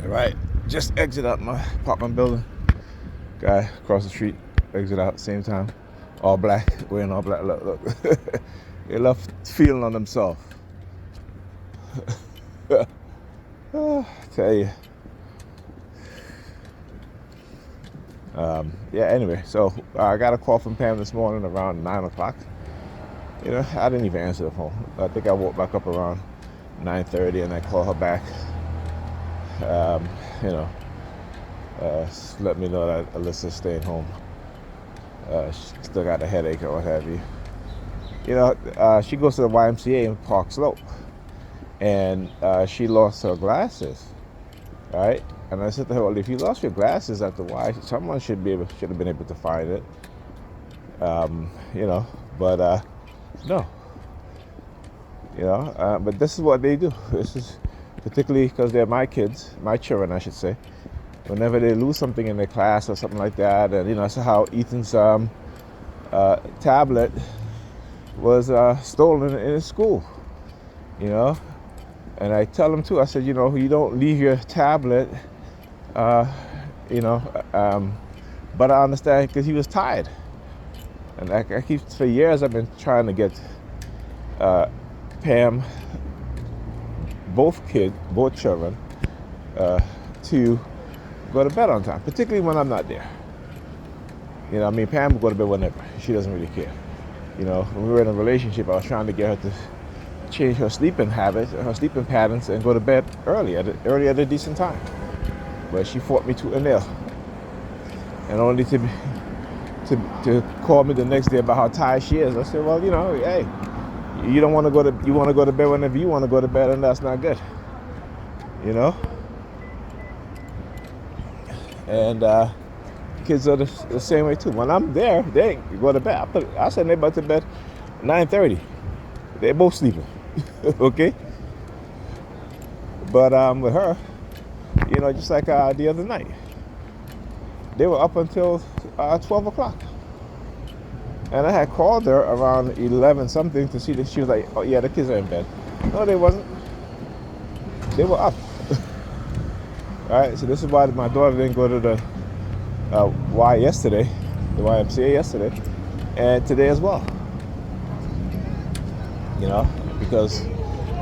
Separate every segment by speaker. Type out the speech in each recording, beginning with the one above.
Speaker 1: All right, just exit out my apartment building. Guy across the street, exit out same time. All black, wearing all black. Look. They love feeling on themselves. Tell you. Yeah, anyway, so I got a call from Pam this morning around 9 o'clock. You know, I didn't even answer the phone. I think I woke back up around 9:30 and I called her back. You know, let me know that Alyssa's staying home. She still got a headache or what have you. You know, she goes to the YMCA in Park Slope, and she lost her glasses, right? And I said to her, well, if you lost your glasses at the Y, someone should have been able to find it. You know, but no. You know, but this is what they do. This is particularly because they're my kids, my children, I should say. Whenever they lose something in their class or something like that, and you know, that's how Ethan's tablet was stolen in his school. You know, and I tell them too. I said, you know, you don't leave your tablet. You know, but I understand because he was tired, and I keep for years I've been trying to get Pam, both children, to go to bed on time, particularly when I'm not there. You know, I mean, Pam will go to bed whenever. She doesn't really care. You know, when we were in a relationship, I was trying to get her to change her sleeping habits, her sleeping patterns, and go to bed early at a decent time. But she fought me to a nail, and only to call me the next day about how tired she is. I said, well, you know, hey, you want to go to bed whenever you want to go to bed, and that's not good. You know. And kids are the same way too. When I'm there, they go to bed. I send them to bed 9:30. They're both sleeping. Okay. But with her, you know, just like the other night, they were up until 12 o'clock. And I had called her around 11 something to see that she was like, oh yeah, the kids are in bed. No, they wasn't. They were up. All right, so this is why my daughter didn't go to the the YMCA yesterday, and today as well. You know, because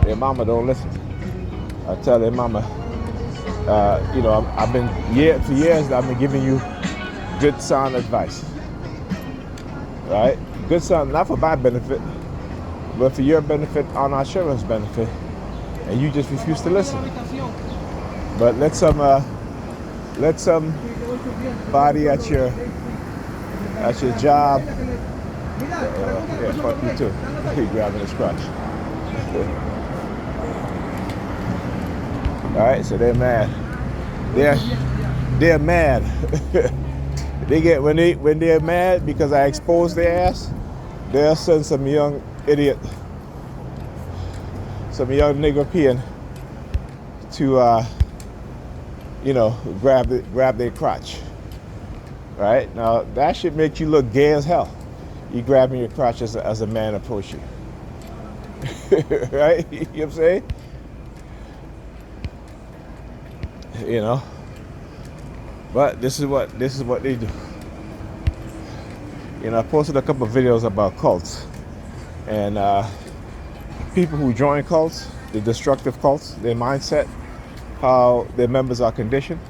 Speaker 1: their mama don't listen. I tell their mama, you know, for years I've been giving you good sound advice. Right? Good sound, not for my benefit, but for your benefit, on our children's benefit, and you just refuse to listen. But let some body at your job. Yeah, fuck you too. He grabbing his crotch. All right, so they're mad. They're mad. They get when they're mad because I expose their ass. They'll send some young idiot, some young nigger peon to you know, grab their crotch. Right? Now that should make you look gay as hell. You grabbing your crotch as a man approaching. Right? You know what I'm saying? You know. But this is what they do. You know, I posted a couple of videos about cults and people who join cults, the destructive cults, their mindset, how their members are conditioned,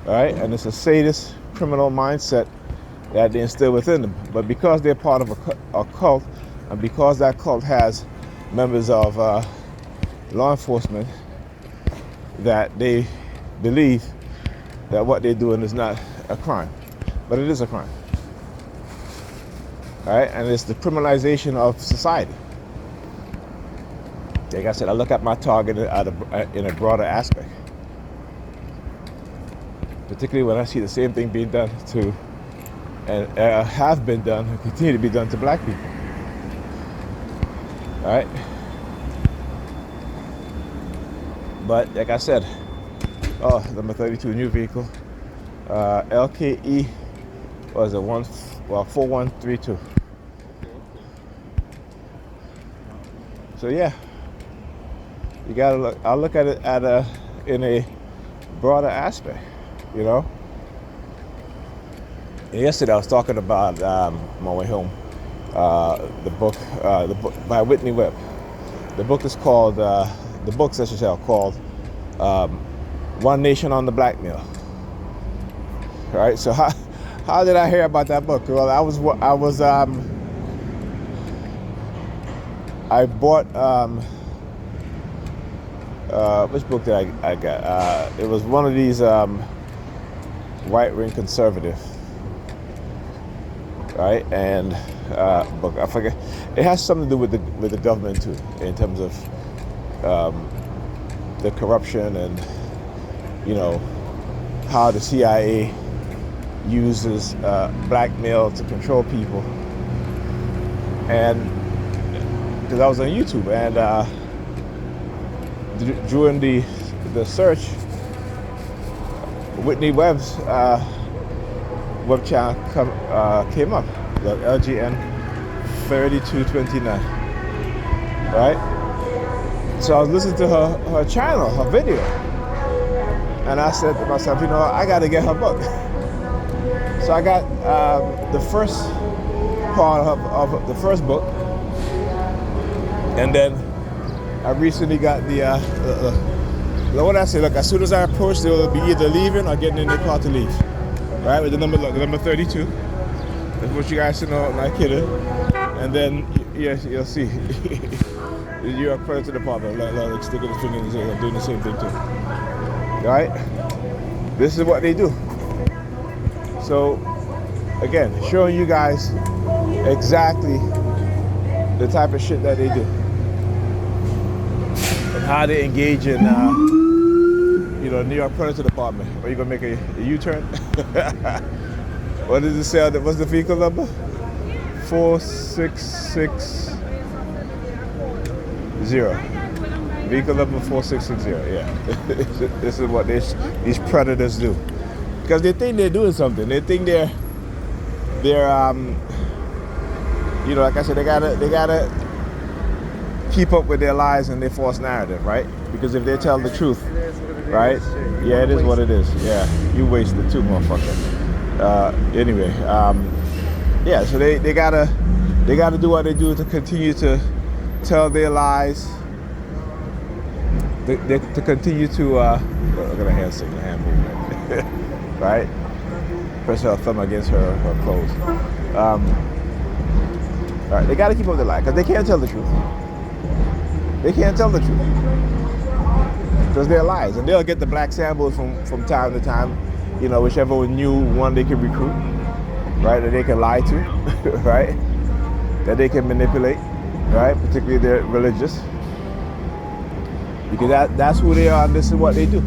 Speaker 1: right? And it's a sadist, criminal mindset that they instill within them. But because they're part of a cult, and because that cult has members of law enforcement, that they believe that what they're doing is not a crime, but it is a crime, right? And it's the criminalization of society. Like I said, I look at my target in a broader aspect, particularly when I see the same thing being done to, and have been done, and continue to be done to black people. All right? But like I said, number 32 new vehicle, LKE was 4132. So yeah. You gotta look. I'll look at it in a broader aspect, you know. And yesterday I was talking about on my way home the book by Whitney Webb. The book is called the books, I should say, are called One Nation on the Blackmail. Right. So how did I hear about that book? Well, I bought which book did I get? It was one of these right-wing conservative, right? And book, I forget. It has something to do with the government too, in terms of the corruption and, you know, how the CIA uses blackmail to control people. And because I was on YouTube, and during the search, Whitney Webb's web channel came up, the LGN 3229, right? So I was listening to her channel, her video, and I said to myself, you know, I got to get her book. So I got the first part of the first book, and then I recently got what I say, look, as soon as I approach, they will be either leaving or getting in their car to leave. Right, with the number 32. That's what you guys should know, not kidding. And then, yes, you'll see. You're a Predator Department. Like sticking his finger in his ear. I'm doing the same thing too. Right? This is what they do. So, again, showing you guys exactly the type of shit that they do. And how they engage in, New York Predator Department. Are you gonna make a U-turn? What does it say? What's the vehicle number? 4660. Vehicle number 4660. Yeah. This is what these predators do. Because they think they're doing something. They think they're like I said, they gotta keep up with their lies and their false narrative, right? Because if they tell the truth, right? Yeah, it is what it is. Yeah, you wasted too, motherfucker. Anyway, yeah. So they gotta do what they do to continue to tell their lies. To continue to look at a hand signal, hand movement, right? Press her thumb against her clothes. All right, they gotta keep up their lie because they can't tell the truth. They can't tell the truth. Because they're lies, and they'll get the black samples from time to time, you know, whichever new one they can recruit, right, that they can lie to, right, that they can manipulate, right, particularly they're religious, because that's who they are and this is what they do.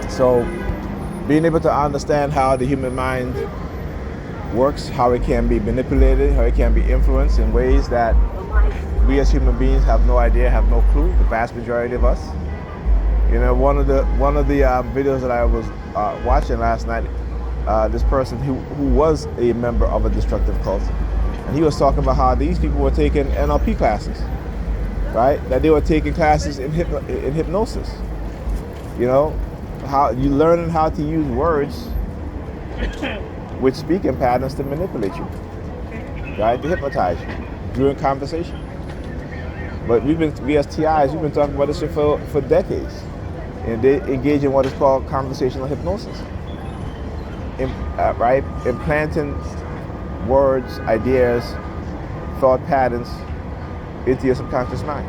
Speaker 1: So being able to understand how the human mind works, how it can be manipulated, how it can be influenced in ways that we as human beings have no idea, have no clue, the vast majority of us. You know, one of the videos that I was watching last night, this person who was a member of a destructive cult, and he was talking about how these people were taking NLP classes, right? That they were taking classes in hypnosis. You know, how you learning how to use words with speaking patterns to manipulate you, right? To hypnotize you during conversation. But we as TIs, we've been talking about this shit for decades. And they engage in what is called conversational hypnosis. Right? Implanting words, ideas, thought patterns into your subconscious mind.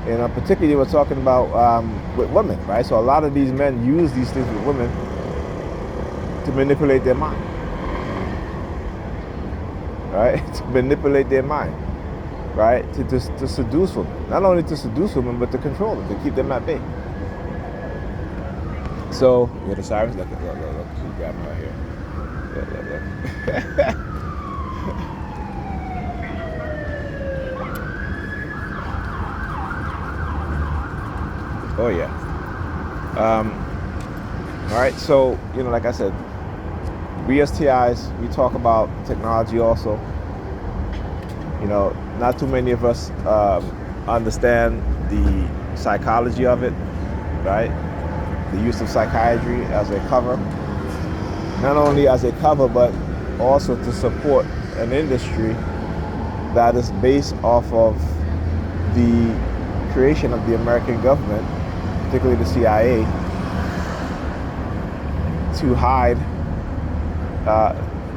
Speaker 1: And particularly we're talking about with women, right? So a lot of these men use these things with women to manipulate their mind. Right? To manipulate their mind. Right? To seduce women. Not only to seduce women, but to control them, to keep them at bay. So, yeah, the sirens, look, she's grabbing right here. Look. Oh, yeah. All right, so, like I said, we as TIs, we talk about technology also. Not too many of us understand the psychology of it, right? The use of psychiatry as a cover. Not only as a cover, but also to support an industry that is based off of the creation of the American government, particularly the CIA, to hide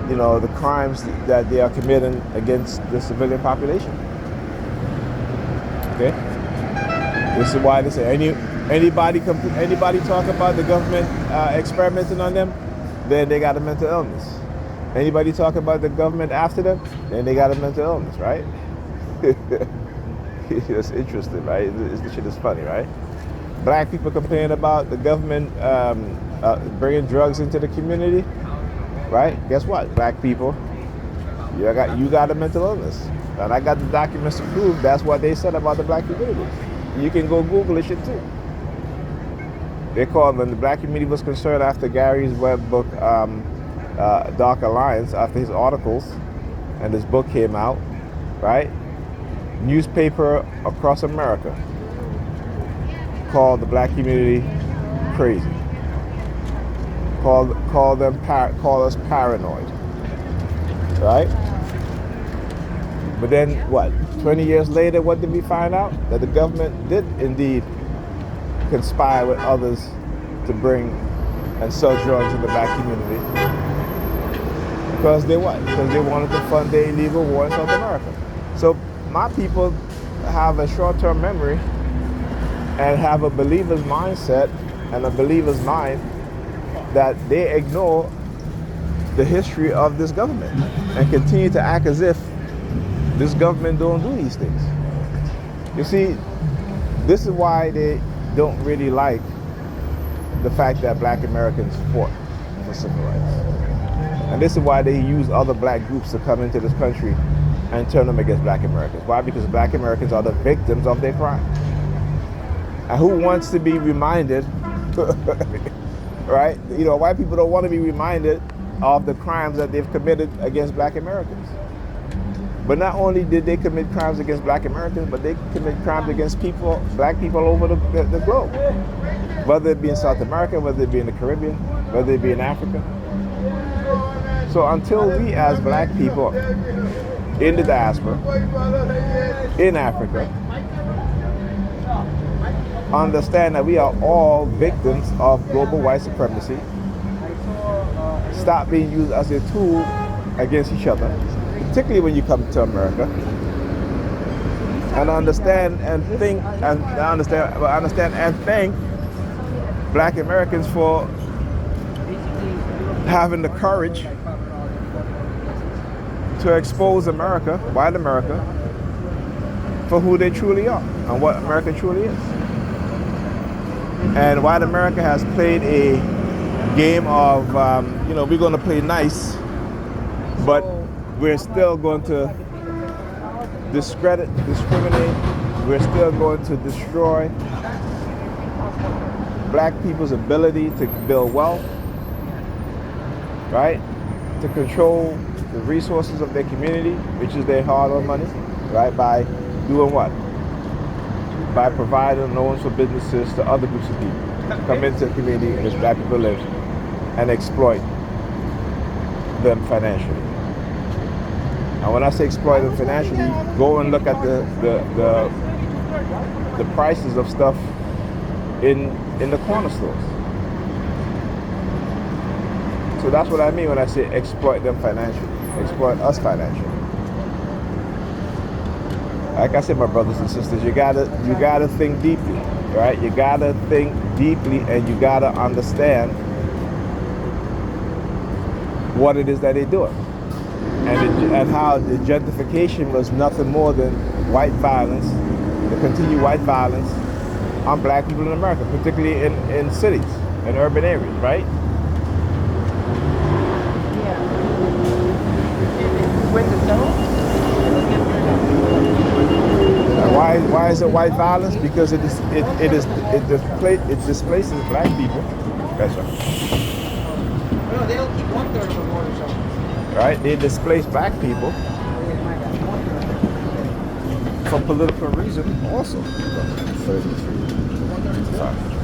Speaker 1: the crimes that they are committing against the civilian population. Okay? This is why they say anybody talk about the government experimenting on them, then they got a mental illness. Anybody talk about the government after them, then they got a mental illness, right? It's interesting, right? This shit is funny, right? Black people complain about the government bringing drugs into the community, right? Guess what? Black people, you got a mental illness. And I got the documents to prove that's what they said about the black community. You can go Google this shit too. They called them, the black community was concerned after Gary's Webb book, Dark Alliance, after his articles, and his book came out, right? Newspaper across America called the black community crazy. Call us paranoid, right? But then what? 20 years later, what did we find out? That the government did indeed conspire with others to bring and sell drugs in the black community. Because they what? Because they wanted to fund the illegal war in South America. So my people have a short-term memory and have a believer's mindset and a believer's mind that they ignore the history of this government and continue to act as if this government don't do these things. You see, this is why they don't really like the fact that black Americans fought for civil rights. And this is why they use other black groups to come into this country and turn them against black Americans. Why? Because black Americans are the victims of their crime. And who wants to be reminded, right? You know, white people don't want to be reminded of the crimes that they've committed against black Americans. But not only did they commit crimes against black Americans, but they commit crimes against black people over the globe. Whether it be in South America, whether it be in the Caribbean, whether it be in Africa. So until we as black people in the diaspora, in Africa, understand that we are all victims of global white supremacy, stop being used as a tool against each other, particularly when you come to America, and understand and thank black Americans for having the courage to expose America, white America, for who they truly are and what America truly is. And white America has played a game of, we're going to play nice, but we're still going to discredit, discriminate. We're still going to destroy black people's ability to build wealth, right? To control the resources of their community, which is their hard-earned money, right? By doing what? By providing loans for businesses to other groups of people to come into the community in which black people live and exploit them financially. And when I say exploit them financially, go and look at the prices of stuff in the corner stores. So that's what I mean when I say exploit them financially, exploit us financially. Like I said, my brothers and sisters, you gotta think deeply, right? You gotta think deeply, and you gotta understand what it is that they're doing, and how the gentrification was nothing more than white violence, the continued white violence on black people in America, particularly in cities, in urban areas, right? And why is it white violence? Because it displaces black people. That's right.
Speaker 2: No, they don't keep 1/3 of the water zone.
Speaker 1: Right? They displace black people for political reasons also. 133.
Speaker 2: 132?
Speaker 1: Sorry.